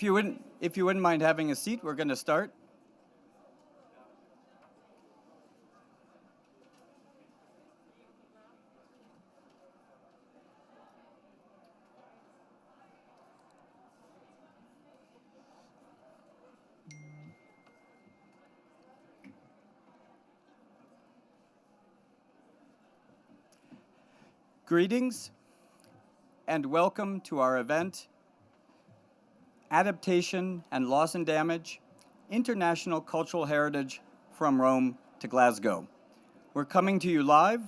If you wouldn't mind having a seat, we're going to start. Greetings and welcome to our event, Adaptation and Loss and Damage, International Cultural Heritage from Rome to Glasgow. We're coming to you live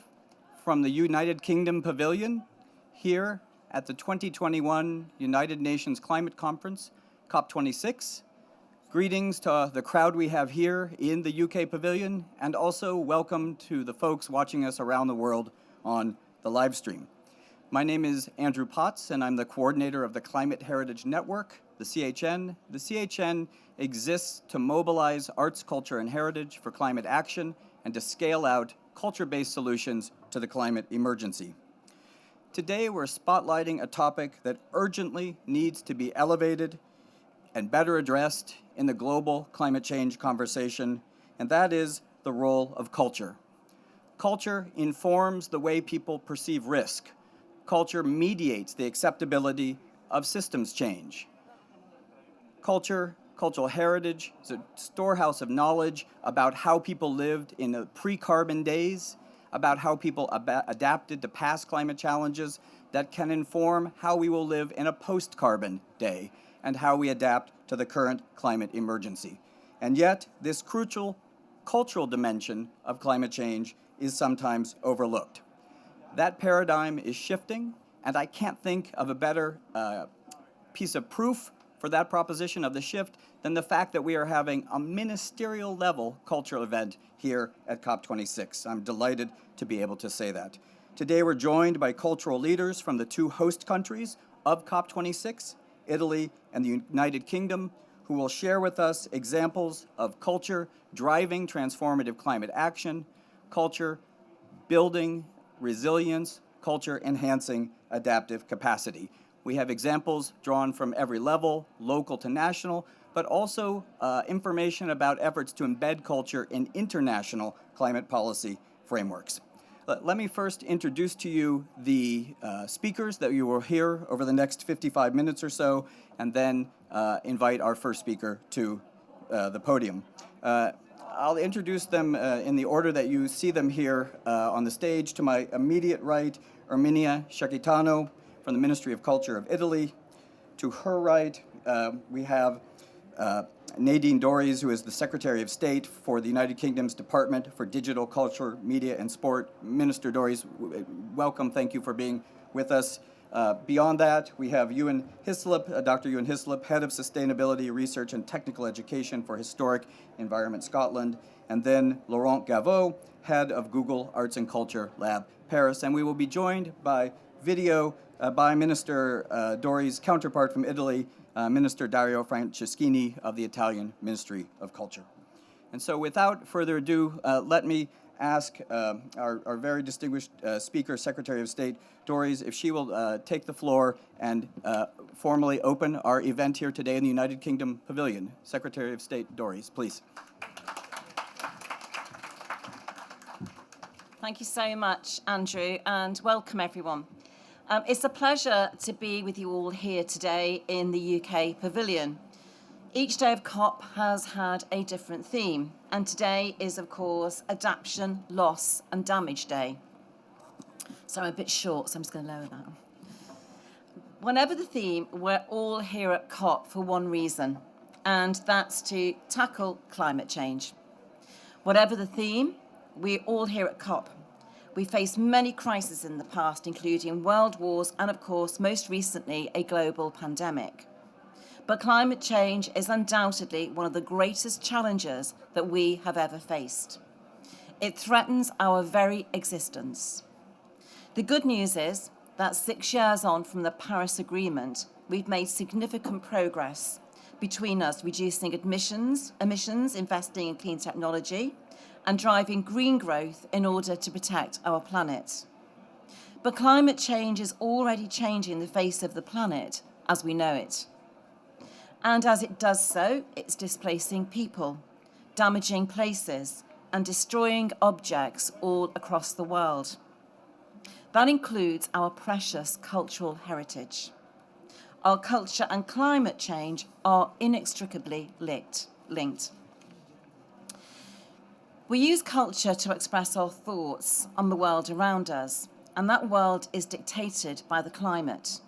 from the United Kingdom Pavilion here at the 2021 United Nations Climate Conference, COP26. Greetings to the crowd we have here in the UK Pavilion, and also welcome to the folks watching us around the world on the live stream. My name is Andrew Potts, and I'm the coordinator of the Climate Heritage Network, the CHN. The CHN exists to mobilize arts, culture, and heritage for climate action and to scale out culture-based solutions to the climate emergency. Today, we're spotlighting a topic that urgently needs to be elevated and better addressed in the global climate change conversation, and that is the role of culture. Culture informs the way people perceive risk. Culture mediates the acceptability of systems change. Cultural heritage is a storehouse of knowledge about how people lived in the pre-carbon days, about how people adapted to past climate challenges that can inform how we will live in a post-carbon day and how we adapt to the current climate emergency. And yet, this crucial cultural dimension of climate change is sometimes overlooked. That paradigm is shifting, and I can't think of a better piece of proof for that proposition of the shift than the fact that we are having a ministerial level cultural event here at COP26. I'm delighted to be able to say that. Today we're joined by cultural leaders from the two host countries of COP26, Italy and the United Kingdom, who will share with us examples of culture driving transformative climate action, culture building resilience, culture enhancing adaptive capacity. We have examples drawn from every level, local to national, but also information about efforts to embed culture in international climate policy frameworks. Let me first introduce to you the speakers that you will hear over the next 55 minutes or so, and then invite our first speaker to the podium. I'll introduce them in the order that you see them here on the stage. To my immediate right, Erminia Shakitano from the Ministry of Culture of Italy. To her right, we have Nadine Dorries, who is the Secretary of State for the United Kingdom's Department for Digital, Culture, Media and Sport. Minister Dorries, welcome. Thank you for being with us. Beyond that, we have Ewan Hislop, Dr. Ewan Hislop, Head of Sustainability, Research and Technical Education for Historic Environment Scotland, and then Laurent Gaveau, Head of Google Arts and Culture Lab Paris. And we will be joined by video by Minister Dorries' counterpart from Italy, Minister Dario Franceschini of the Italian Ministry of Culture. And so without further ado, let me ask our very distinguished speaker, Secretary of State Dorries, if she will take the floor and formally open our event here today in the United Kingdom Pavilion. Secretary of State Dorries, please. Thank you so much, Andrew, and welcome everyone. It's a pleasure to be with you all here today in the UK Pavilion. Each day of COP has had a different theme, and today is, of course, Adaptation, Loss and Damage Day. So I'm a bit short, so I'm just going to lower that. Whenever the theme, we're all here at COP for one reason, and that's to tackle climate change. Whatever the theme, we're all here at COP. We faced many crises in the past, including world wars and, of course, most recently, a global pandemic. But climate change is undoubtedly one of the greatest challenges that we have ever faced. It threatens our very existence. The good news is that 6 years on from the Paris Agreement, we've made significant progress between us reducing emissions, investing in clean technology, and driving green growth in order to protect our planet. But climate change is already changing the face of the planet as we know it. And as it does so, it's displacing people, damaging places, and destroying objects all across the world. That includes our precious cultural heritage. Our culture and climate change are inextricably linked. We use culture to express our thoughts on the world around us, and that world is dictated by the climate.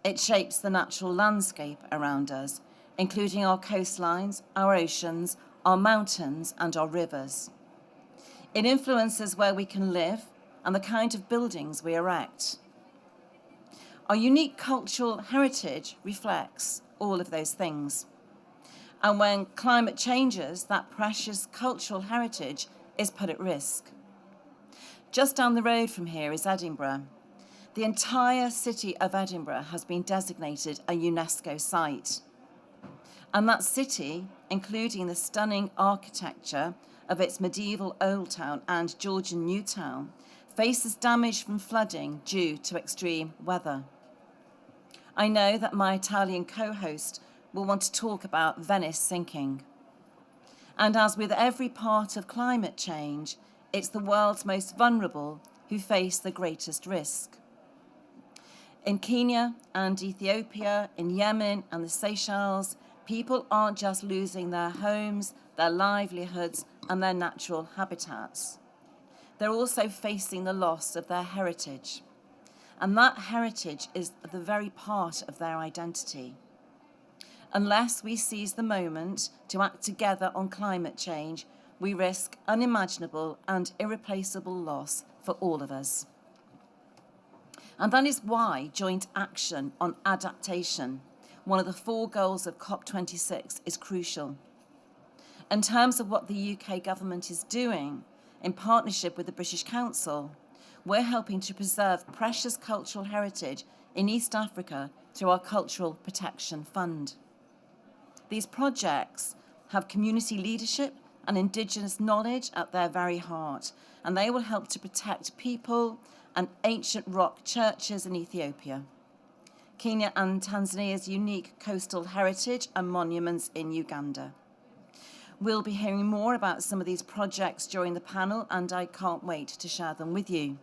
It shapes the natural landscape around us, including our coastlines, our oceans, our mountains, and our rivers. It influences where we can live and the kind of buildings we erect. Our unique cultural heritage reflects all of those things. And when climate changes, that precious cultural heritage is put at risk. Just down the road from here is Edinburgh. The entire city of Edinburgh has been designated a UNESCO site. And that city, including the stunning architecture of its medieval Old Town and Georgian New Town, faces damage from flooding due to extreme weather. I know that my Italian co-host will want to talk about Venice sinking. And as with every part of climate change, it's the world's most vulnerable who face the greatest risk. In Kenya and Ethiopia, in Yemen and the Seychelles, people aren't just losing their homes, their livelihoods, and their natural habitats. They're also facing the loss of their heritage. And that heritage is at the very part of their identity. Unless we seize the moment to act together on climate change, we risk unimaginable and irreplaceable loss for all of us. And that is why joint action on adaptation, one of the 4 goals of COP26, is crucial. In terms of what the UK government is doing, in partnership with the British Council, we're helping to preserve precious cultural heritage in East Africa through our Cultural Protection Fund. These projects have community leadership and Indigenous knowledge at their very heart, and they will help to protect people and ancient rock churches in Ethiopia, Kenya and Tanzania's unique coastal heritage and monuments in Uganda. We'll be hearing more about some of these projects during the panel, and I can't wait to share them with you.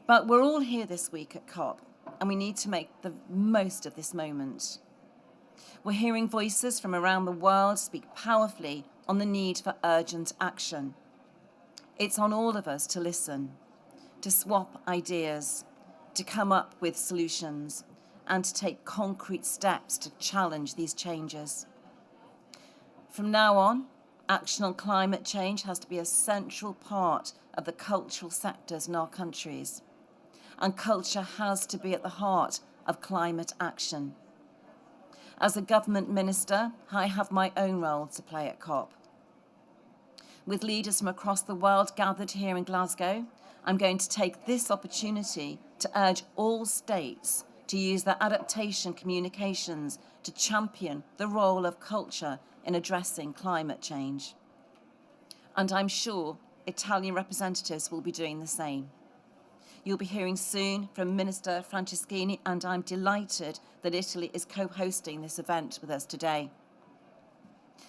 But we're all here this week at COP, and we need to make the most of this moment. We're hearing voices from around the world speak powerfully on the need for urgent action. It's on all of us to listen, to swap ideas, to come up with solutions, and to take concrete steps to challenge these changes. From now on, action on climate change has to be a central part of the cultural sectors in our countries. And culture has to be at the heart of climate action. As a government minister, I have my own role to play at COP. With leaders from across the world gathered here in Glasgow, I'm going to take this opportunity to urge all states to use their adaptation communications to champion the role of culture in addressing climate change. And I'm sure Italian representatives will be doing the same. You'll be hearing soon from Minister Franceschini, and I'm delighted that Italy is co-hosting this event with us today.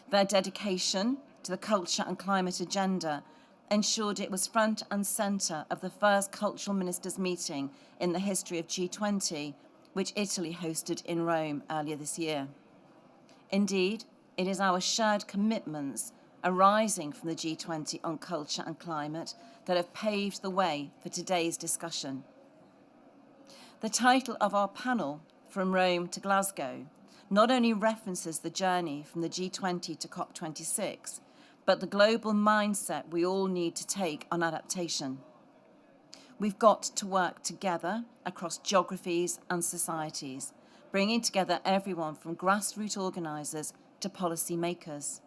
Their dedication to the culture and climate agenda ensured it was front and centre of the first cultural ministers' meeting in the history of G20, which Italy hosted in Rome earlier this year. Indeed, it is our shared commitments arising from the G20 on culture and climate that have paved the way for today's discussion. The title of our panel, From Rome to Glasgow, not only references the journey from the G20 to COP26, but the global mindset we all need to take on adaptation. We've got to work together across geographies and societies, bringing together everyone from grassroots organisers to policy makers,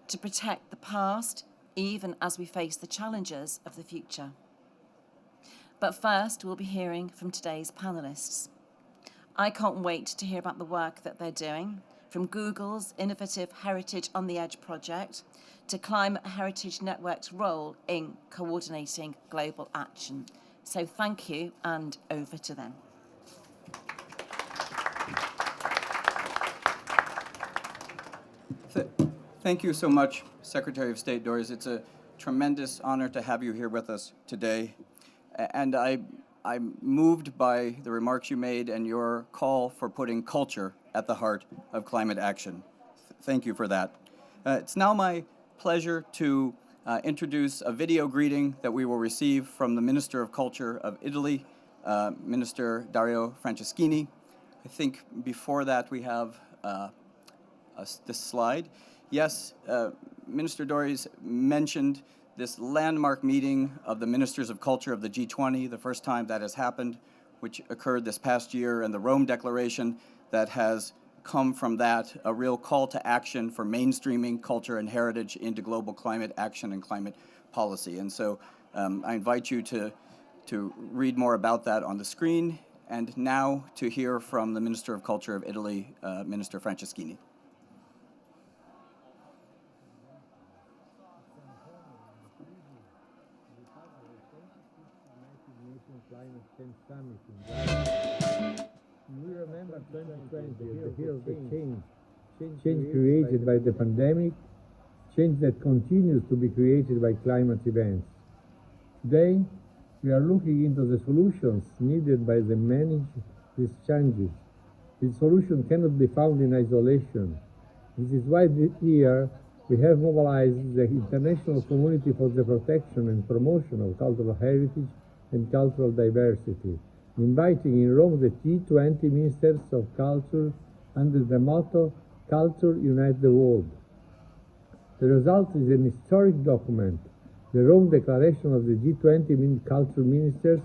to protect the past, even as we face the challenges of the future. But first, we'll be hearing from today's panellists. I can't wait to hear about the work that they're doing, from Google's innovative Heritage on the Edge project to Climate Heritage Network's role in coordinating global action. So thank you, and over to them. Thank you so much, Secretary of State Doris. It's a tremendous honor to have you here with us today. And I'm moved by the remarks you made and your call for putting culture at the heart of climate action. Thank you for that. It's now my pleasure to introduce a video greeting that we will receive from the Minister of Culture of Italy, Minister Dario Franceschini. I think before that we have this slide. Yes, Minister Doris mentioned this landmark meeting of the Ministers of Culture of the G20, the first time that has happened, which occurred this past year, and the Rome Declaration that has come from that, a real call to action for mainstreaming culture and heritage into global climate action and climate policy. And so I invite you to read more about that on the screen, and now to hear from the Minister of Culture of Italy, Minister Franceschini. Climate Change Summit in Glasgow. We remember 2020 as the year of the change created by the pandemic, change that continues to be created by climate events. Today, we are looking into the solutions needed by the manage these changes. This solution cannot be found in isolation. This is why this year we have mobilized the international community for the protection and promotion of cultural heritage and cultural diversity, inviting in Rome the G20 Ministers of Culture under the motto, Culture Unites the World. The result is an historic document, the Rome Declaration of the G20 Culture Ministers,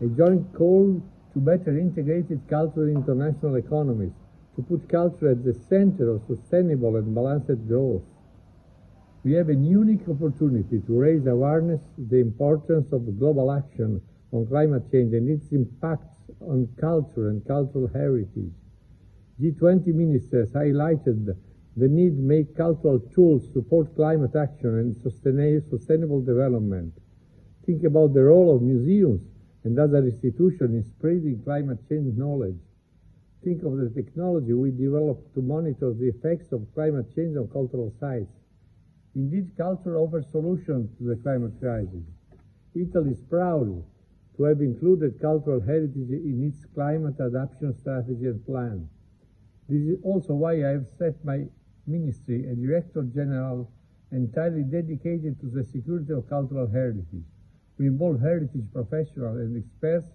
a joint call to better integrated culture in international economies, to put culture at the center of sustainable and balanced growth. We have a unique opportunity to raise awareness of the importance of global action on climate change and its impacts on culture and cultural heritage. G20 ministers highlighted the need to make cultural tools support climate action and sustainable development. Think about the role of museums and other institutions in spreading climate change knowledge. Think of the technology we developed to monitor the effects of climate change on cultural sites. Indeed, culture offers solutions to the climate crisis. Italy is proud to have included cultural heritage in its climate adaptation strategy and plan. This is also why I have set my ministry a Director General entirely dedicated to the security of cultural heritage. We involve heritage professionals and experts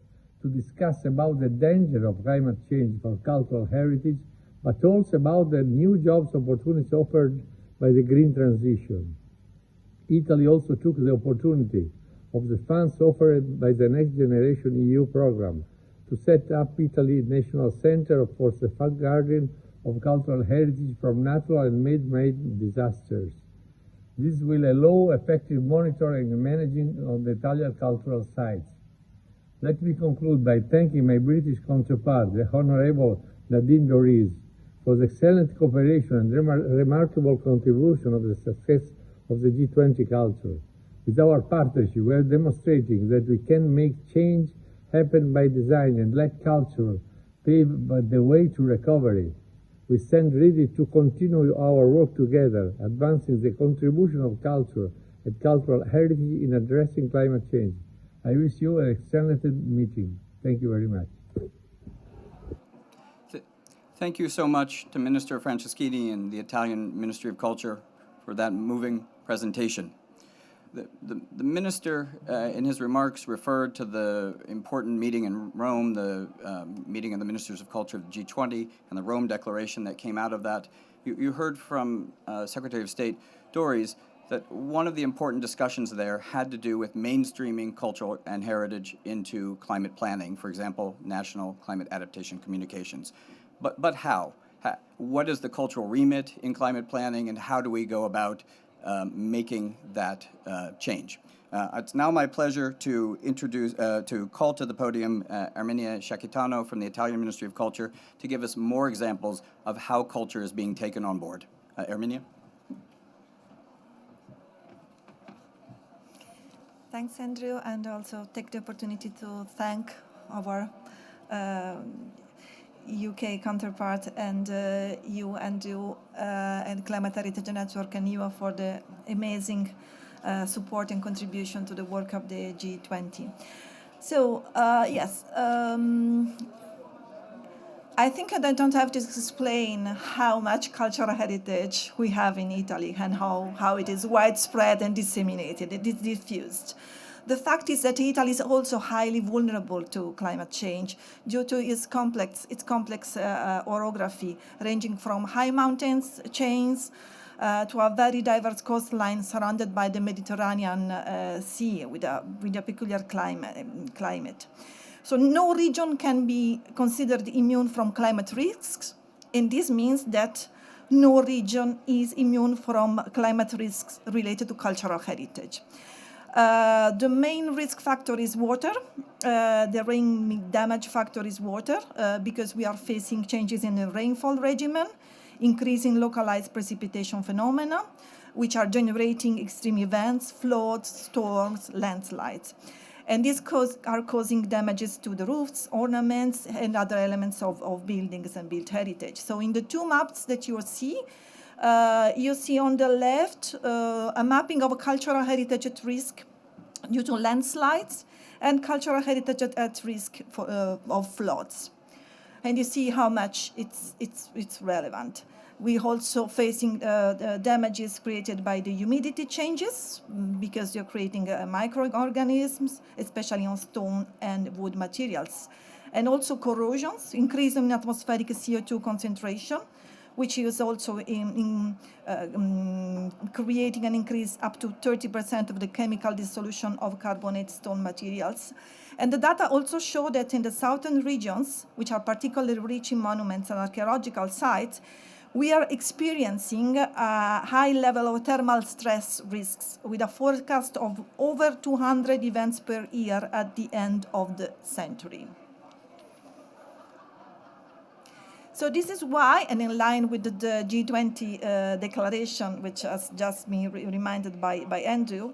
to discuss about the danger of climate change for cultural heritage, but also about the new jobs opportunities offered by the green transition. Italy also took the opportunity of the funds offered by the Next Generation EU program to set up Italy's National Center for the Safeguarding of Cultural Heritage from Natural and Man-made Disasters. This will allow effective monitoring and managing of the Italian cultural sites. Let me conclude by thanking my British counterpart, the Honourable Nadine Dorries, for the excellent cooperation and remarkable contribution of the success of the G20 culture. With our partnership, we are demonstrating that we can make change happen by design and let culture pave the way to recovery. We stand ready to continue our work together, advancing the contribution of culture and cultural heritage in addressing climate change. I wish you an excellent meeting. Thank you very much. Thank you so much to Minister Franceschini and the Italian Ministry of Culture for that moving presentation. The minister, in his remarks, referred to the important meeting in Rome, the meeting of the Ministers of Culture of the G20, and the Rome Declaration that came out of that. You heard from Secretary of State Dorries that one of the important discussions there had to do with mainstreaming cultural and heritage into climate planning, for example, national climate adaptation communications. But how? What is the cultural remit in climate planning, and how do we go about making that change? It's now my pleasure to introduce, to call to the podium Erminia Shakitano from the Italian Ministry of Culture to give us more examples of how culture is being taken on board. Erminia? Thanks, Andrew, and also take the opportunity to thank our UK counterpart, and you, Andrew, and Climate Heritage Network, and you for the amazing support and contribution to the work of the G20. So, yes, I think I don't have to explain how much cultural heritage we have in Italy and how it is widespread and disseminated, it is diffused. The fact is that Italy is also highly vulnerable to climate change due to its complex orography, ranging from high mountains chains to a very diverse coastline surrounded by the Mediterranean Sea with a peculiar climate. So no region can be considered immune from climate risks, and this means that no region is immune from climate risks related to cultural heritage. The main risk factor is water. The rain damage factor is water because we are facing changes in the rainfall regimen, increasing localized precipitation phenomena, which are generating extreme events, floods, storms, landslides. And these are causing damages to the roofs, ornaments, and other elements of buildings and built heritage. So in the two maps that you see on the left a mapping of a cultural heritage at risk due to landslides and cultural heritage at risk of floods. And you see how much it's relevant. We're also facing the damages created by the humidity changes because you're creating microorganisms, especially on stone and wood materials. And also corrosions, increase in atmospheric CO2 concentration, which is also creating an increase up to 30% of the chemical dissolution of carbonate stone materials. And the data also show that in the southern regions, which are particularly rich in monuments and archaeological sites, we are experiencing a high level of thermal stress risks with a forecast of over 200 events per year at the end of the century. So this is why, and in line with the G20 declaration, which has just been reminded by Andrew,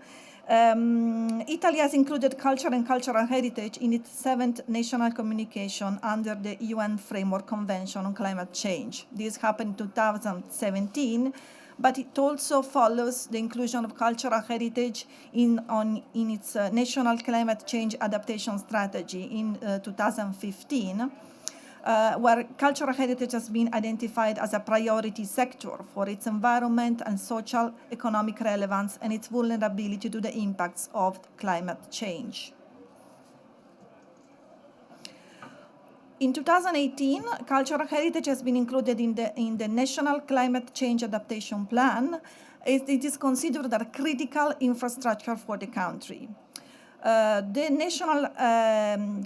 Italy has included culture and cultural heritage in its 7th national communication under the UN Framework Convention on Climate Change. This happened in 2017, but it also follows the inclusion of cultural heritage in its National Climate Change Adaptation Strategy in 2015. Where cultural heritage has been identified as a priority sector for its environment and social economic relevance and its vulnerability to the impacts of climate change. In 2018, cultural heritage has been included in the National Climate Change Adaptation Plan. It is considered a critical infrastructure for the country. The National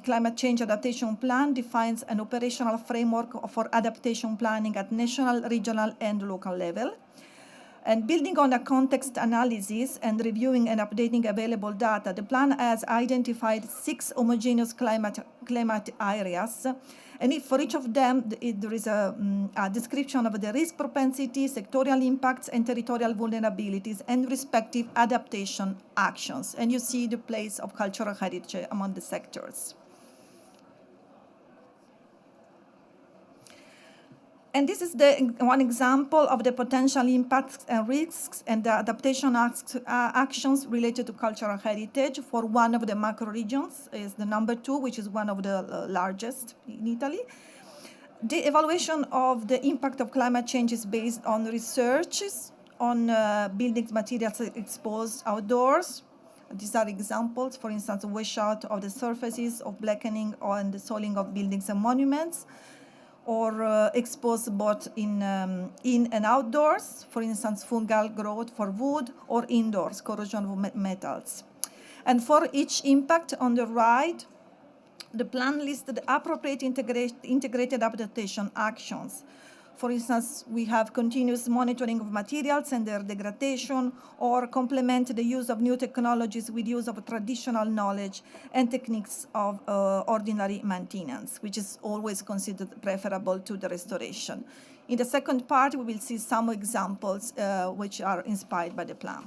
Climate Change Adaptation Plan defines an operational framework for adaptation planning at national, regional, and local level. And building on a context analysis and reviewing and updating available data, the plan has identified 6 homogeneous climate areas. And for each of them, there is a description of the risk propensity, sectorial impacts, and territorial vulnerabilities, and respective adaptation actions. And you see the place of cultural heritage among the sectors. And this is one example of the potential impacts and risks and the adaptation actions related to cultural heritage for one of the macro regions, is the number 2, which is one of the largest in Italy. The evaluation of the impact of climate change is based on researches on building materials exposed outdoors. These are examples, for instance, washout of the surfaces of blackening and the soiling of buildings and monuments, or exposed both in and outdoors, for instance, fungal growth for wood, or indoors, corrosion of metals. And for each impact on the right, the plan listed appropriate integrated adaptation actions. For instance, we have continuous monitoring of materials and their degradation, or complement the use of new technologies with use of traditional knowledge and techniques of ordinary maintenance, which is always considered preferable to the restoration. In the second part, we will see some examples which are inspired by the plan.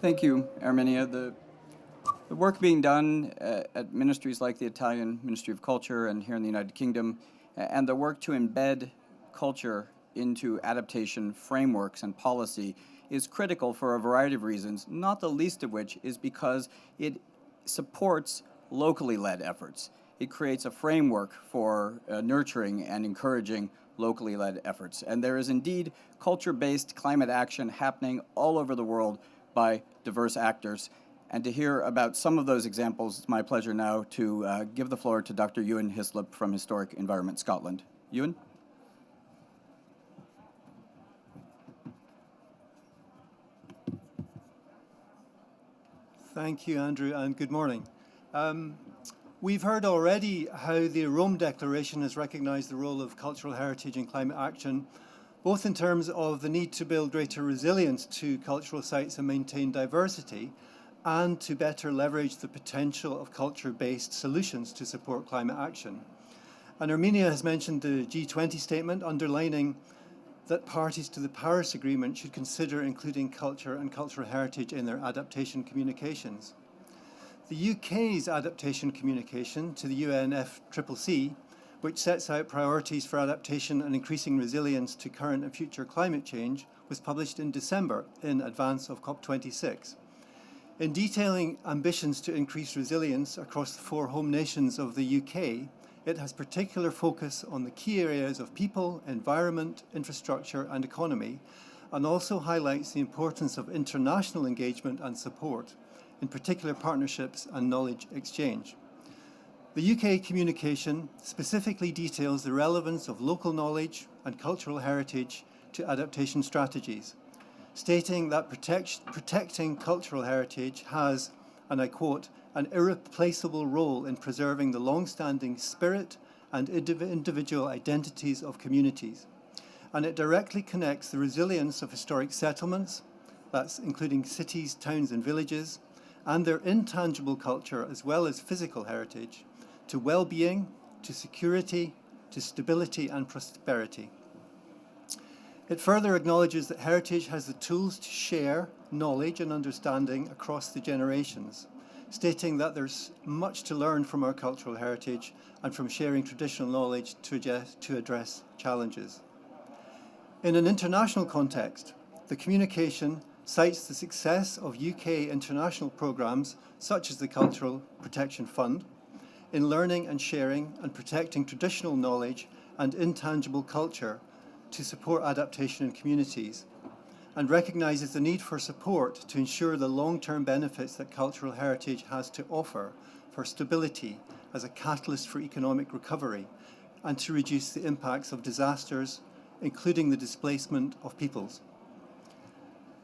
Thank you, Arminia. The work being done at ministries like the Italian Ministry of Culture and here in the United Kingdom, and the work to embed culture into adaptation frameworks and policy is critical for a variety of reasons, not the least of which is because it supports locally led efforts. It creates a framework for nurturing and encouraging locally led efforts. And there is indeed culture-based climate action happening all over the world by diverse actors. And to hear about some of those examples, it's my pleasure now to give the floor to Dr. Ewan Hislop from Historic Environment Scotland. Ewan? Thank you, Andrew, and good morning. We've heard already how the Rome Declaration has recognised the role of cultural heritage in climate action, both in terms of the need to build greater resilience to cultural sites and maintain diversity, and to better leverage the potential of culture-based solutions to support climate action. And Arminia has mentioned the G20 statement, underlining that parties to the Paris Agreement should consider including culture and cultural heritage in their adaptation communications. The UK's adaptation communication to the UNFCCC, which sets out priorities for adaptation and increasing resilience to current and future climate change, was published in December in advance of COP26. In detailing ambitions to increase resilience across the 4 home nations of the UK, it has particular focus on the key areas of people, environment, infrastructure and economy, and also highlights the importance of international engagement and support, in particular partnerships and knowledge exchange. The UK communication specifically details the relevance of local knowledge and cultural heritage to adaptation strategies, stating that protecting cultural heritage has, and I quote, an irreplaceable role in preserving the long-standing spirit and individual identities of communities. And it directly connects the resilience of historic settlements, that's including cities, towns and villages, and their intangible culture as well as physical heritage, to well-being, to security, to stability and prosperity. It further acknowledges that heritage has the tools to share knowledge and understanding across the generations, stating that there's much to learn from our cultural heritage and from sharing traditional knowledge to address challenges. In an international context, the communication cites the success of UK international programmes such as the Cultural Protection Fund in learning and sharing and protecting traditional knowledge and intangible culture to support adaptation in communities, and recognises the need for support to ensure the long-term benefits that cultural heritage has to offer for stability as a catalyst for economic recovery and to reduce the impacts of disasters, including the displacement of peoples.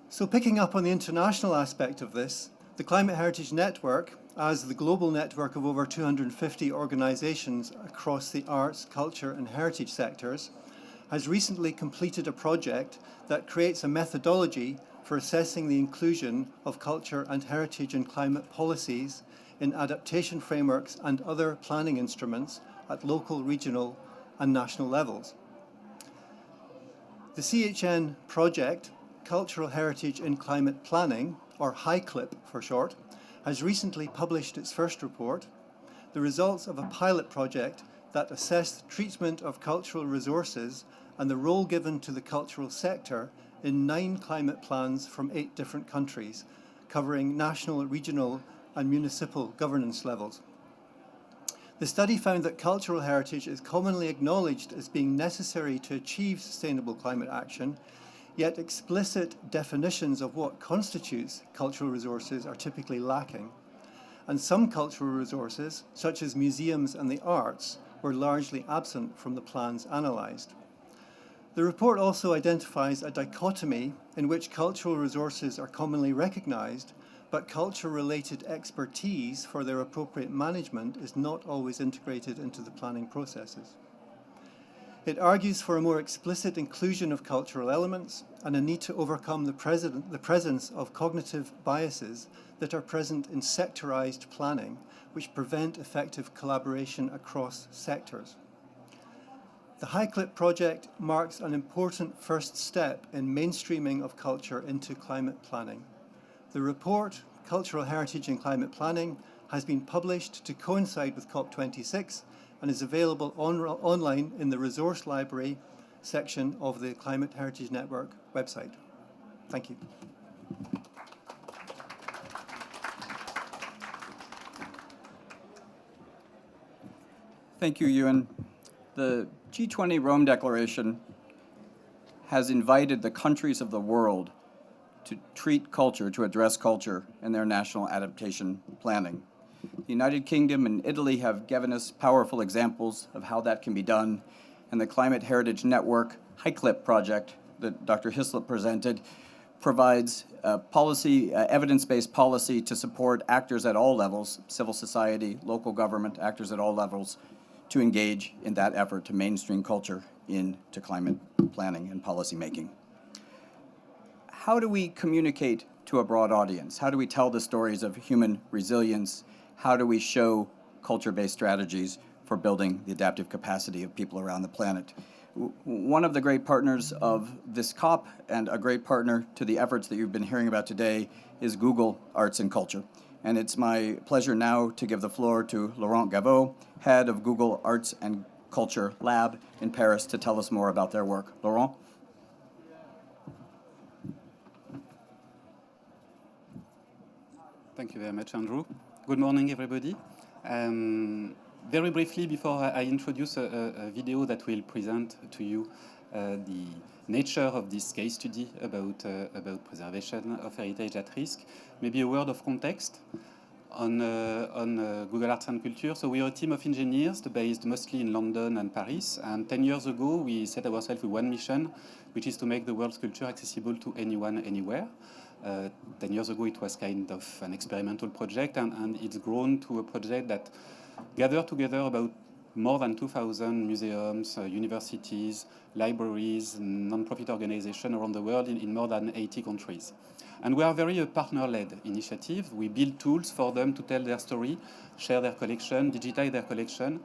So picking up on the international aspect of this, the Climate Heritage Network, as the global network of over 250 organisations across the arts, culture and heritage sectors, has recently completed a project that creates a methodology for assessing the inclusion of culture and heritage and climate policies in adaptation frameworks and other planning instruments at local, regional and national levels. The CHN project, Cultural Heritage in Climate Planning, or HICLIP for short, has recently published its first report, the results of a pilot project that assessed the treatment of cultural resources and the role given to the cultural sector in 9 climate plans from 8 different countries, covering national, regional and municipal governance levels. The study found that cultural heritage is commonly acknowledged as being necessary to achieve sustainable climate action, yet explicit definitions of what constitutes cultural resources are typically lacking. And some cultural resources, such as museums and the arts, were largely absent from the plans analysed. The report also identifies a dichotomy in which cultural resources are commonly recognised, but culture-related expertise for their appropriate management is not always integrated into the planning processes. It argues for a more explicit inclusion of cultural elements and a need to overcome the presence of cognitive biases that are present in sectorised planning, which prevent effective collaboration across sectors. The HICLIP project marks an important first step in mainstreaming of culture into climate planning, The report, Cultural Heritage and Climate Planning, has been published to coincide with COP26 and is available online in the Resource Library section of the Climate Heritage Network website. Thank you. Thank you, Ewan. The G20 Rome Declaration has invited the countries of the world to treat culture, to address culture in their national adaptation planning. The United Kingdom and Italy have given us powerful examples of how that can be done, and the Climate Heritage Network HiCLIP project that Dr. Hislop presented provides policy, evidence-based policy to support actors at all levels, civil society, local government, actors at all levels, to engage in that effort to mainstream culture into climate planning and policy making. How do we communicate to a broad audience? How do we tell the stories of human resilience? How do we show culture-based strategies for building the adaptive capacity of people around the planet? One of the great partners of this COP and a great partner to the efforts that you've been hearing about today is Google Arts and Culture. And it's my pleasure now to give the floor to Laurent Gaveau, head of Google Arts and Culture Lab in Paris, to tell us more about their work. Laurent? Thank you very much, Andrew. Good morning, everybody. Very briefly, before I introduce a video that will present to you the nature of this case study about preservation of heritage at risk, maybe a word of context on Google Arts and Culture. So we are a team of engineers based mostly in London and Paris. And 10 years ago, we set ourselves with one mission, which is to make the world's culture accessible to anyone, anywhere. 10 years ago, it was kind of an experimental project, and it's grown to a project that gathered together about more than 2,000 museums, universities, libraries, non-profit organizations around the world in more than 80 countries. And we are very a partner-led initiative. We build tools for them to tell their story, share their collection, digitize their collection.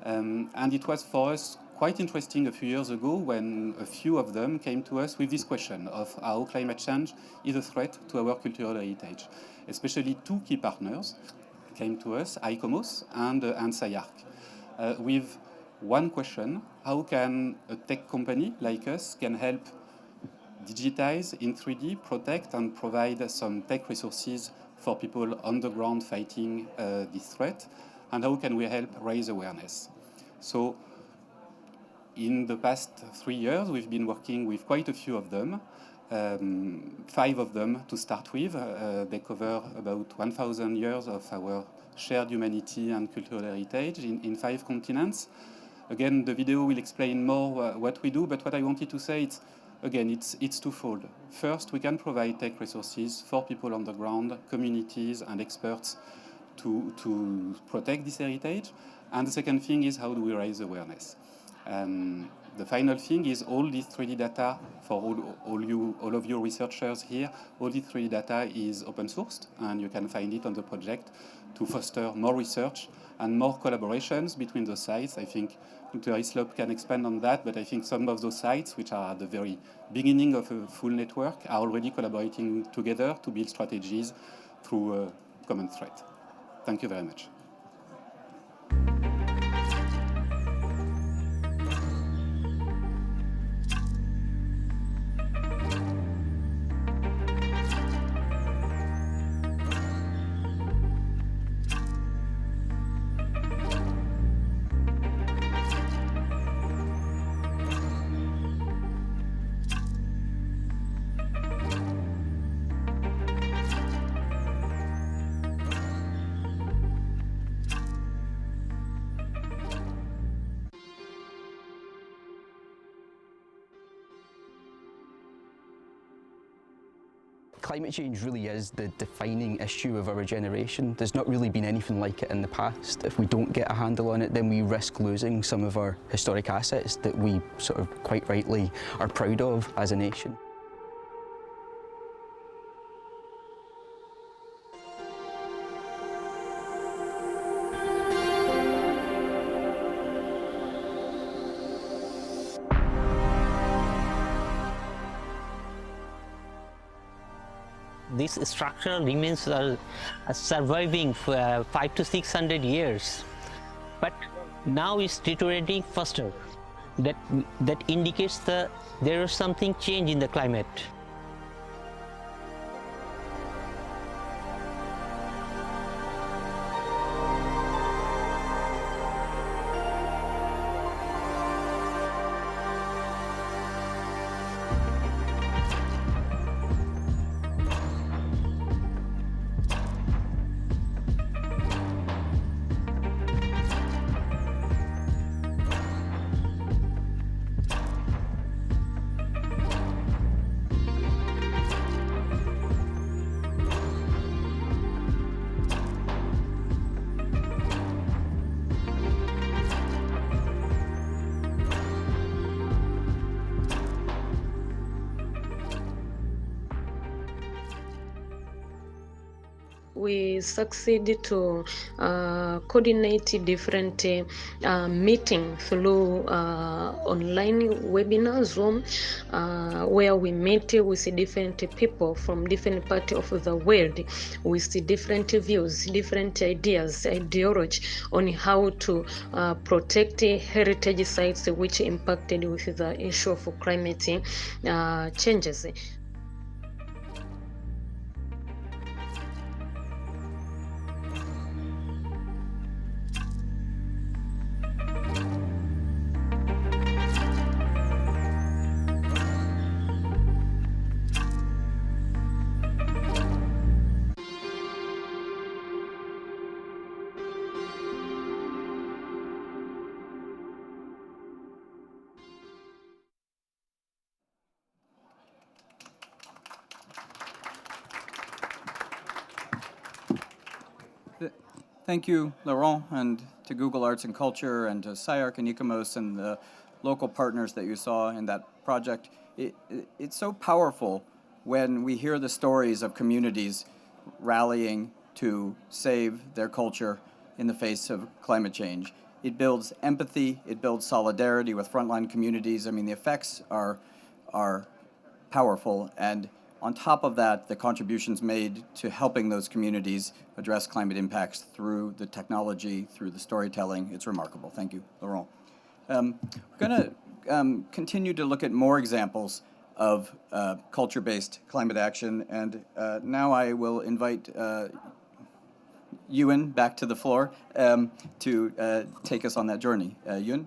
And it was for us quite interesting a few years ago when a few of them came to us with this question of how climate change is a threat to our cultural heritage. Especially two key partners came to us, ICOMOS and SCIARC, with one question: how can a tech company like us can help digitize in 3D, protect and provide some tech resources for people on the ground fighting this threat, and how can we help raise awareness? So in the past 3 years, we've been working with quite a few of them, 5 of them to start with. They cover about 1,000 years of our shared humanity and cultural heritage in 5 continents. Again, the video will explain more what we do, but what I wanted to say is, again, it's twofold. First, we can provide tech resources for people on the ground, communities and experts to protect this heritage. And the second thing is, how do we raise awareness? The final thing is all this 3D data for all of you researchers here. All this 3D data is open sourced, and you can find it on the project to foster more research and more collaborations between the sites. I think Dr. Hislop can expand on that, but I think some of those sites, which are at the very beginning of a full network, are already collaborating together to build strategies through a common thread. Thank you very much. Climate change really is the defining issue of our generation. There's not really been anything like it in the past. If we don't get a handle on it, then we risk losing some of our historic assets that we sort of quite rightly are proud of as a nation. this structure remains surviving for 500 to 600 years, but now it's deteriorating faster. That indicates that there is something change in the climate. We succeeded to coordinate different meetings through online webinar Zoom, where we meet with different people from different parts of the world with different views, different ideas, ideology on how to protect heritage sites which impacted with the issue of climate changes. Thank you, Laurent, and to Google Arts and Culture, and to SciArc and Ecomos and the local partners that you saw in that project. It's so powerful when we hear the stories of communities rallying to save their culture in the face of climate change. It builds empathy, it builds solidarity with frontline communities. I mean, the effects are powerful, and on top of that, the contributions made to helping those communities address climate impacts through the technology, through the storytelling, it's remarkable. Thank you, Laurent. We're going to continue to look at more examples of culture-based climate action, and now I will invite Ewan back to the floor to take us on that journey. Ewan?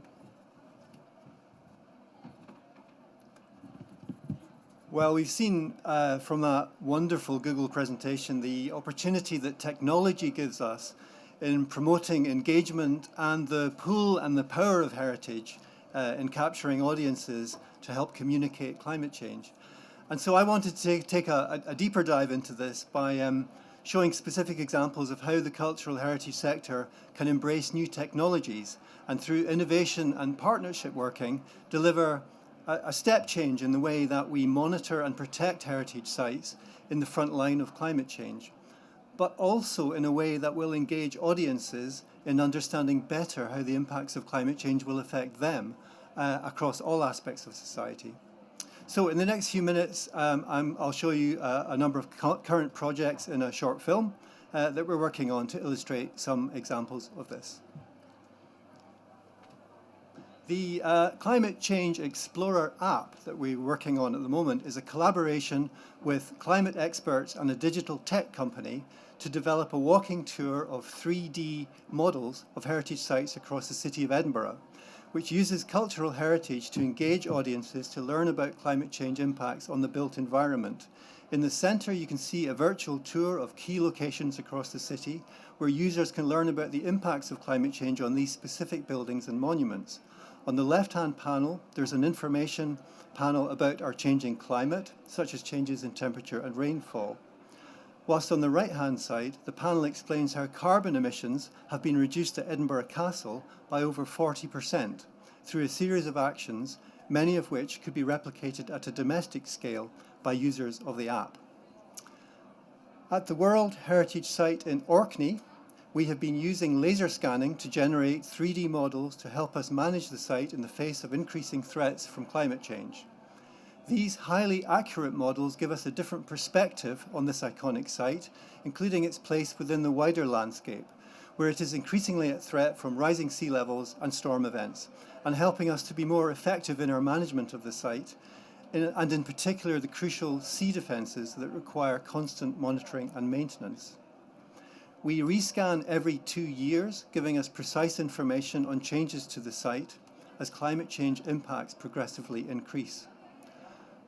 Well, we've seen from that wonderful Google presentation the opportunity that technology gives us in promoting engagement and the pull and the power of heritage in capturing audiences to help communicate climate change. And so I wanted to take a deeper dive into this by showing specific examples of how the cultural heritage sector can embrace new technologies and through innovation and partnership working deliver a step change in the way that we monitor and protect heritage sites in the front line of climate change, but also in a way that will engage audiences in understanding better how the impacts of climate change will affect them across all aspects of society. So in the next few minutes, I'll show you a number of current projects in a short film that we're working on to illustrate some examples of this. The Climate Change Explorer app that we're working on at the moment is a collaboration with climate experts and a digital tech company to develop a walking tour of 3D models of heritage sites across the city of Edinburgh, which uses cultural heritage to engage audiences to learn about climate change impacts on the built environment. In the centre, you can see a virtual tour of key locations across the city where users can learn about the impacts of climate change on these specific buildings and monuments. On the left-hand panel, there's an information panel about our changing climate, such as changes in temperature and rainfall. Whilst on the right-hand side, the panel explains how carbon emissions have been reduced at Edinburgh Castle by over 40% through a series of actions, many of which could be replicated at a domestic scale by users of the app. At the World Heritage Site in Orkney, we have been using laser scanning to generate 3D models to help us manage the site in the face of increasing threats from climate change. These highly accurate models give us a different perspective on this iconic site, including its place within the wider landscape, where it is increasingly at threat from rising sea levels and storm events, and helping us to be more effective in our management of the site, and in particular the crucial sea defences that require constant monitoring and maintenance. We rescan every 2 years, giving us precise information on changes to the site as climate change impacts progressively increase.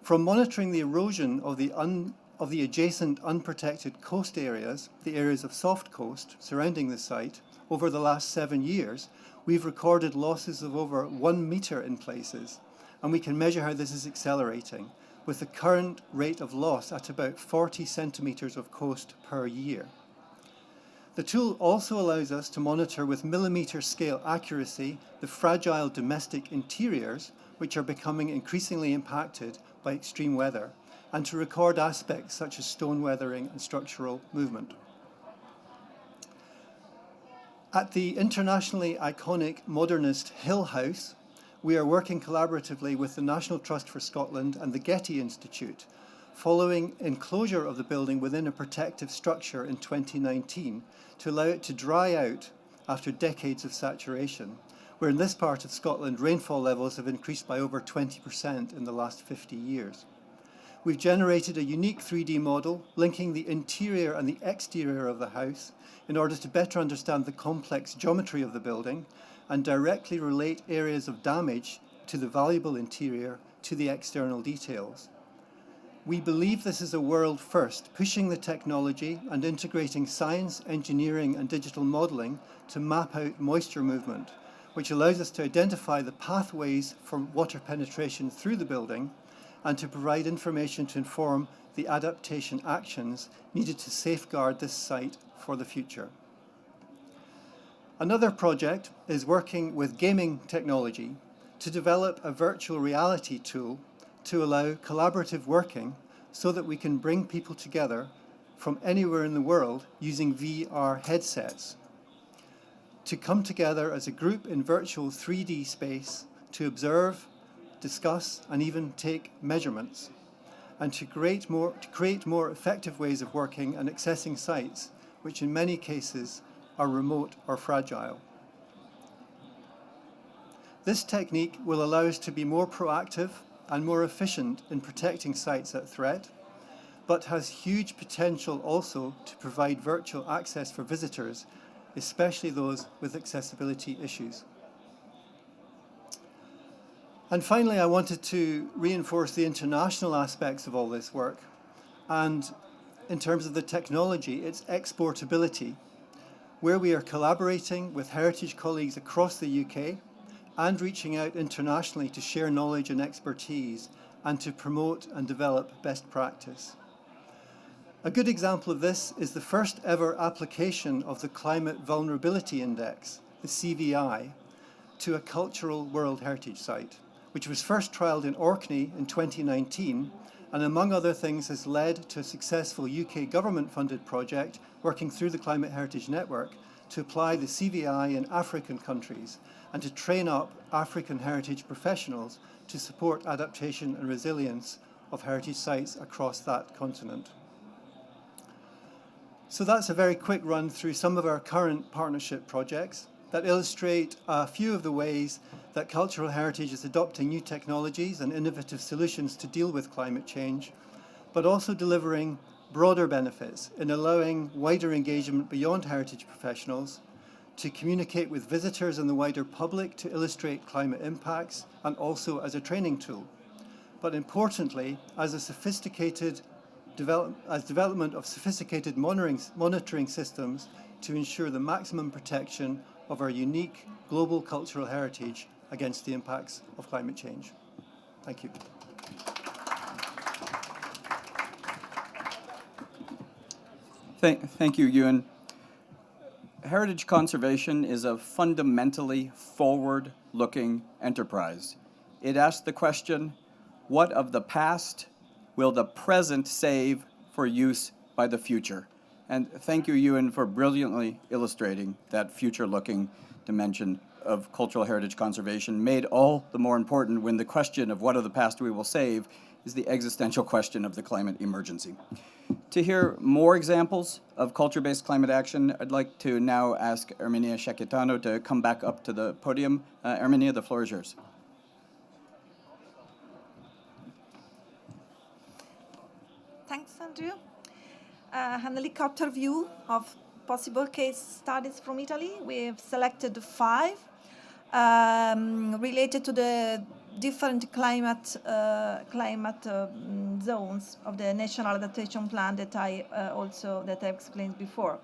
From monitoring the erosion of the adjacent unprotected coast areas, the areas of soft coast surrounding the site, over the last 7 years, we've recorded losses of over 1 metre in places, and we can measure how this is accelerating, with the current rate of loss at about 40 centimetres of coast per year. The tool also allows us to monitor with millimetre scale accuracy the fragile domestic interiors, which are becoming increasingly impacted by extreme weather, and to record aspects such as stone weathering and structural movement. At the internationally iconic modernist Hill House, we are working collaboratively with the National Trust for Scotland and the Getty Institute, following enclosure of the building within a protective structure in 2019 to allow it to dry out after decades of saturation, where in this part of Scotland rainfall levels have increased by over 20% in the last 50 years. We've generated a unique 3D model linking the interior and the exterior of the house in order to better understand the complex geometry of the building and directly relate areas of damage to the valuable interior to the external details. We believe this is a world first, pushing the technology and integrating science, engineering and digital modelling to map out moisture movement, which allows us to identify the pathways for water penetration through the building and to provide information to inform the adaptation actions needed to safeguard this site for the future. Another project is working with gaming technology to develop a virtual reality tool to allow collaborative working so that we can bring people together from anywhere in the world using VR headsets to come together as a group in virtual 3D space to observe, discuss, and even take measurements, and to create more effective ways of working and accessing sites, which in many cases are remote or fragile. This technique will allow us to be more proactive and more efficient in protecting sites at threat, but has huge potential also to provide virtual access for visitors, especially those with accessibility issues. And finally, I wanted to reinforce the international aspects of all this work, and in terms of the technology, its exportability, where we are collaborating with heritage colleagues across the UK and reaching out internationally to share knowledge and expertise and to promote and develop best practice. A good example of this is the first ever application of the Climate Vulnerability Index, the CVI, to a cultural World Heritage Site, which was first trialled in Orkney in 2019 and among other things has led to a successful UK government-funded project working through the Climate Heritage Network to apply the CVI in African countries and to train up African heritage professionals to support adaptation and resilience of heritage sites across that continent. So that's a very quick run through some of our current partnership projects that illustrate a few of the ways that cultural heritage is adopting new technologies and innovative solutions to deal with climate change, but also delivering broader benefits in allowing wider engagement beyond heritage professionals to communicate with visitors and the wider public to illustrate climate impacts and also as a training tool. But importantly, as a development of sophisticated monitoring systems to ensure the maximum protection of our unique global cultural heritage against the impacts of climate change. Thank you. Thank you, Ewan. Heritage conservation is a fundamentally forward-looking enterprise. It asks the question, what of the past will the present save for use by the future? And thank you, Ewan, for brilliantly illustrating that future-looking dimension of cultural heritage conservation, made all the more important when the question of what of the past we will save is the existential question of the climate emergency. To hear more examples of culture-based climate action, I'd like to now ask Erminia Shaketano to come back up to the podium. Erminia, the floor is yours. Thanks, Andrew. An helicopter view of possible case studies from Italy. We've selected 5 related to the different climate zones of the National Adaptation Plan that I explained before.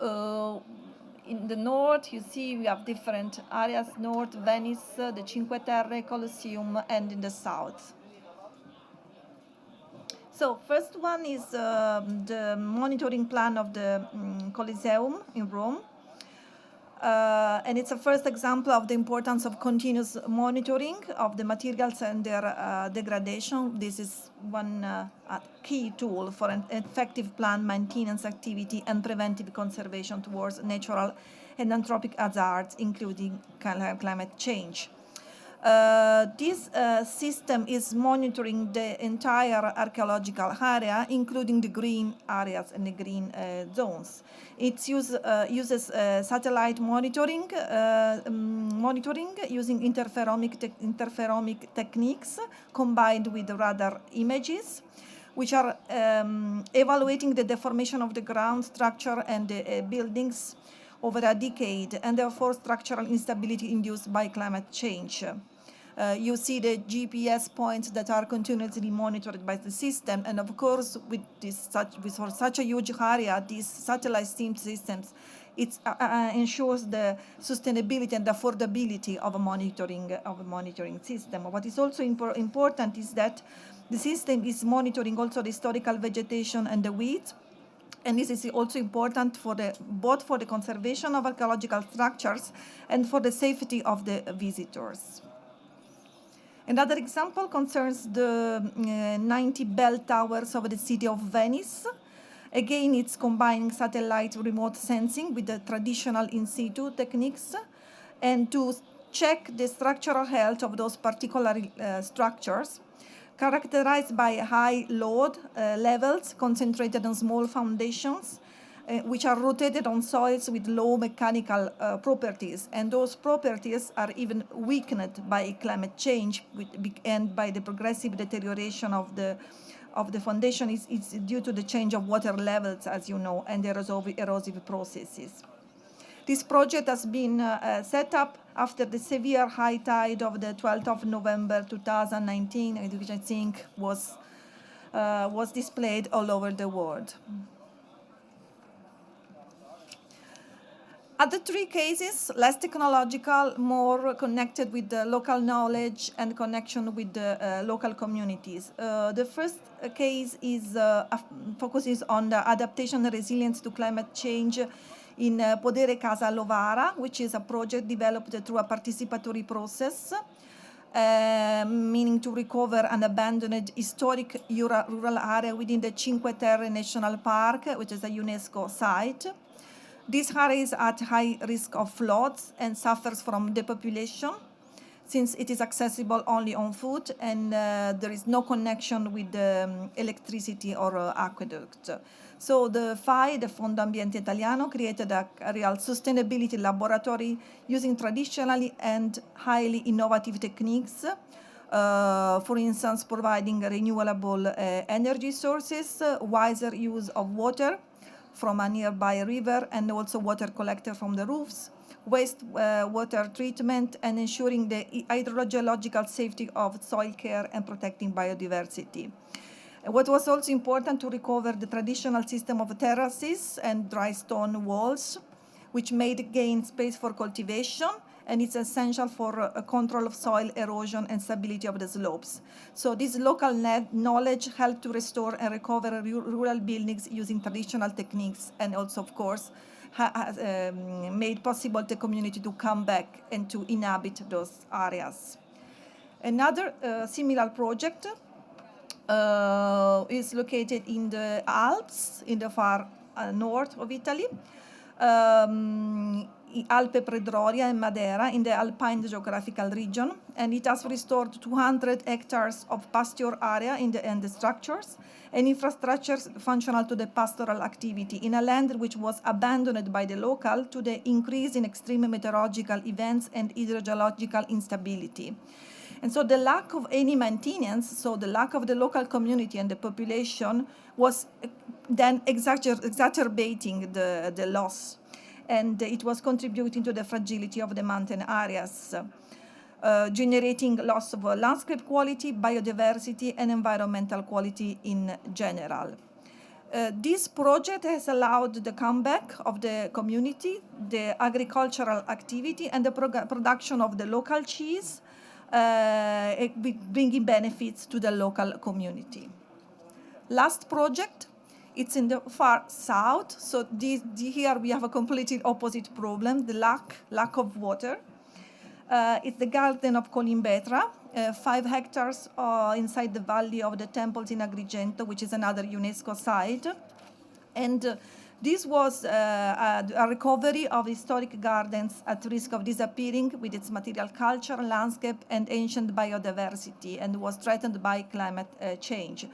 In the north, you see we have different areas: north, Venice, the Cinque Terre, Colosseum, and in the south. So first one is the monitoring plan of the Colosseum in Rome. And it's a first example of the importance of continuous monitoring of the materials and their degradation. This is one key tool for an effective plant maintenance activity and preventive conservation towards natural and anthropic hazards, including climate change. This system is monitoring the entire archaeological area, including the green areas and the green zones. It uses satellite monitoring using interferomic techniques combined with radar images, which are evaluating the deformation of the ground structure and the buildings over a decade, and therefore structural instability induced by climate change. You see the GPS points that are continuously monitored by the system, and of course, with such a huge area, these satellite systems, it ensures the sustainability and affordability of a monitoring system. What is also important is that the system is monitoring also the historical vegetation and the weeds. And this is also important for both for the conservation of archaeological structures and for the safety of the visitors. Another example concerns the 90 bell towers of the city of Venice. Again, it's combining satellite remote sensing with the traditional in situ techniques, and to check the structural health of those particular structures, characterized by high load levels concentrated on small foundations, which are rotated on soils with low mechanical properties. And those properties are even weakened by climate change and by the progressive deterioration of the foundation is due to the change of water levels, as you know, and the erosive processes. This project has been set up after the severe high tide of the 12th of November 2019, which I think was displayed all over the world. Other 3 cases, less technological, more connected with the local knowledge and connection with the local communities. The first case focuses on the adaptation and resilience to climate change in Podere Casa Lovara, which is a project developed through a participatory process, meaning to recover an abandoned historic rural area within the Cinque Terre National Park, which is a UNESCO site. This area is at high risk of floods and suffers from depopulation, since it is accessible only on foot and there is no connection with electricity or aqueduct. So the FAI, the Fondo Ambiente Italiano, created a real sustainability laboratory using traditionally and highly innovative techniques, for instance, providing renewable energy sources, wiser use of water from a nearby river, and also water collector from the roofs, waste water treatment, and ensuring the hydrogeological safety of soil care and protecting biodiversity. What was also important to recover the traditional system of terraces and dry stone walls, which made gain space for cultivation, and it's essential for control of soil erosion and stability of the slopes. So this local knowledge helped to restore and recover rural buildings using traditional techniques, and also, of course, made possible the community to come back and to inhabit those areas. Another similar project is located in the Alps, in the far north of Italy. Alpe Predroria and Madeira in the Alpine geographical region, and it has restored 200 hectares of pasture area in the structures and infrastructures functional to the pastoral activity in a land which was abandoned by the local to the increase in extreme meteorological events and hydrogeological instability. And so the lack of any maintenance, so the lack of the local community and the population was then exacerbating the loss. And it was contributing to the fragility of the mountain areas, generating loss of landscape quality, biodiversity, and environmental quality in general. This project has allowed the comeback of the community, the agricultural activity, and the production of the local cheese, bringing benefits to the local community. Last project, it's in the far south. So here we have a completely opposite problem, the lack of water. It's the Garden of Colimbetra, 5 hectares inside the Valley of the Temples in Agrigento, which is another UNESCO site. And this was a recovery of historic gardens at risk of disappearing with its material culture, landscape, and ancient biodiversity, and was threatened by climate change.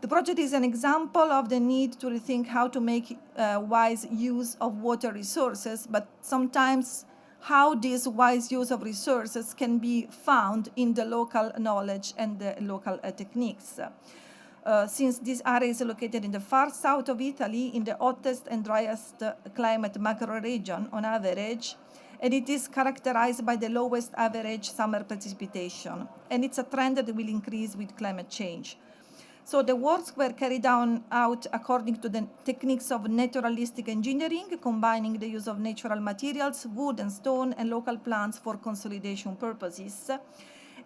The project is an example of the need to rethink how to make wise use of water resources, but sometimes how this wise use of resources can be found in the local knowledge and the local techniques. Since this area is located in the far south of Italy, in the hottest and driest climate macro region on average, and it is characterized by the lowest average summer precipitation. And it's a trend that will increase with climate change. So the works were carried out according to the techniques of naturalistic engineering, combining the use of natural materials, wood and stone, and local plants for consolidation purposes.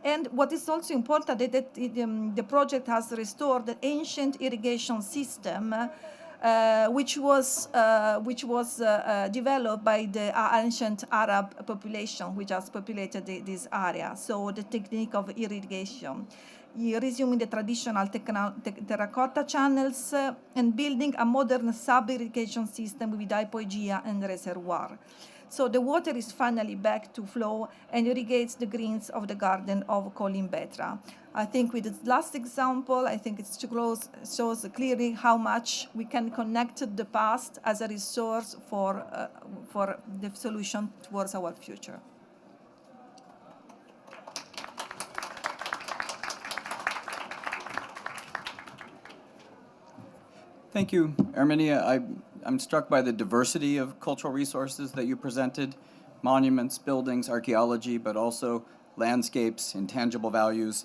And what is also important is that the project has restored the ancient irrigation system, which was developed by the ancient Arab population, which has populated this area. So the technique of irrigation, resuming the traditional terracotta channels and building a modern sub-irrigation system with hypogeia and reservoir. So the water is finally back to flow and irrigates the greens of the Garden of Colimbetra. I think with this last example, I think it shows clearly how much we can connect the past as a resource for the solution towards our future. Thank you, Erminia. I'm struck by the diversity of cultural resources that you presented, monuments, buildings, archaeology, but also landscapes, intangible values.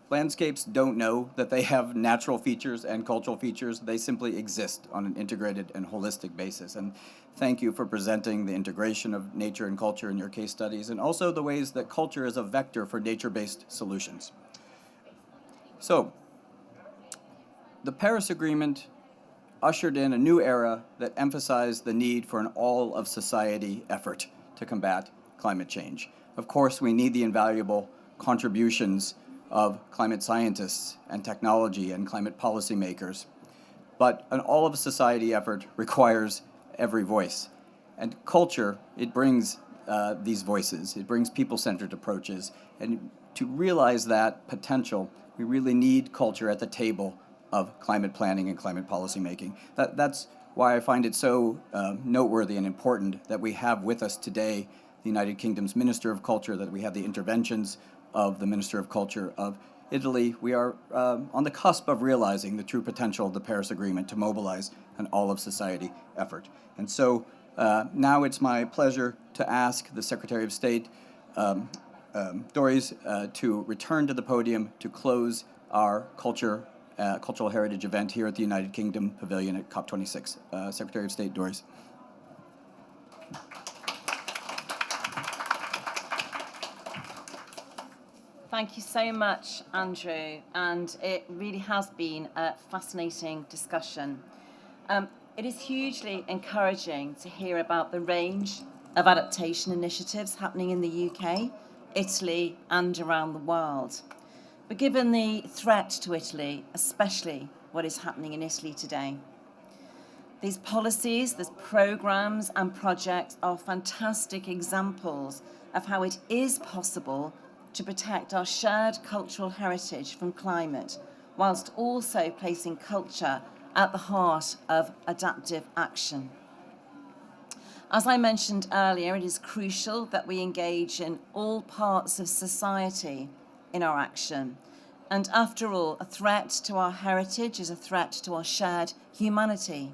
Landscapes don't know that they have natural features and cultural features. They simply exist on an integrated and holistic basis. And thank you for presenting the integration of nature and culture in your case studies, and also the ways that culture is a vector for nature-based solutions. So, the Paris Agreement ushered in a new era that emphasized the need for an all-of-society effort to combat climate change. Of course, we need the invaluable contributions of climate scientists and technology and climate policymakers, but an all-of-society effort requires every voice. And culture, it brings these voices. It brings people-centered approaches. And to realize that potential, we really need culture at the table of climate planning and climate policymaking. That's why I find it so noteworthy and important that we have with us today the United Kingdom's Minister of Culture, that we have the interventions of the Minister of Culture of Italy. We are on the cusp of realizing the true potential of the Paris Agreement to mobilize an all-of-society effort. And so now it's my pleasure to ask the Secretary of State, Doris, to return to the podium to close our cultural heritage event here at the United Kingdom Pavilion at COP26. Secretary of State Doris. Thank you so much, Andrew, and it really has been a fascinating discussion. It is hugely encouraging to hear about the range of adaptation initiatives happening in the UK, Italy, and around the world. But given the threat to Italy, especially what is happening in Italy today, These policies, these programs and projects are fantastic examples of how it is possible to protect our shared cultural heritage from climate, whilst also placing culture at the heart of adaptive action. As I mentioned earlier, it is crucial that we engage in all parts of society in our action. And after all, a threat to our heritage is a threat to our shared humanity.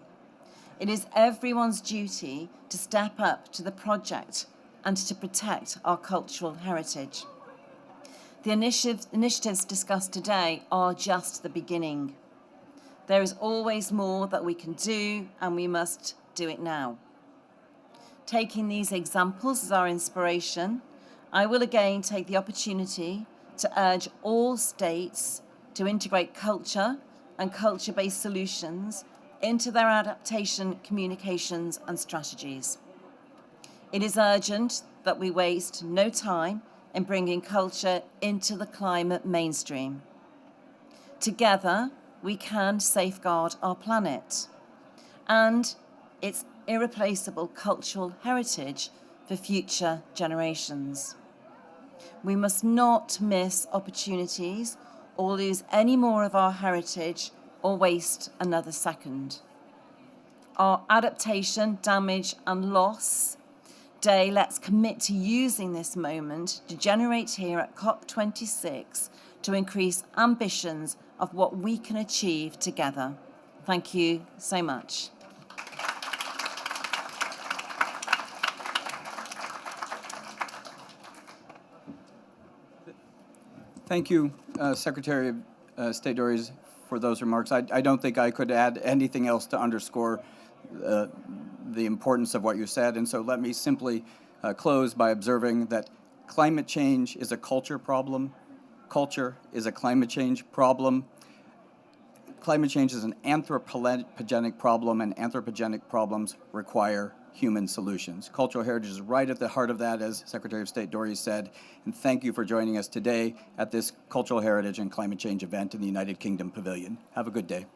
It is everyone's duty to step up to the project and to protect our cultural heritage. The initiatives discussed today are just the beginning. There is always more that we can do, and we must do it now. Taking these examples as our inspiration, I will again take the opportunity to urge all states to integrate culture and culture-based solutions into their adaptation communications and strategies. It is urgent that we waste no time in bringing culture into the climate mainstream. Together, we can safeguard our planet and its irreplaceable cultural heritage for future generations. We must not miss opportunities or lose any more of our heritage or waste another second. Our Adaptation, Damage and Loss Day, let's commit to using this moment to generate here at COP26 to increase ambitions of what we can achieve together. Thank you so much. Thank you, Secretary of State Dorries, for those remarks. I don't think I could add anything else to underscore the importance of what you said, and so let me simply close by observing that climate change is a culture problem. Culture is a climate change problem. Climate change is an anthropogenic problem, and anthropogenic problems require human solutions. Cultural heritage is right at the heart of that, as Secretary of State Dorries said, and thank you for joining us today at this Cultural Heritage and Climate Change event in the United Kingdom Pavilion. Have a good day.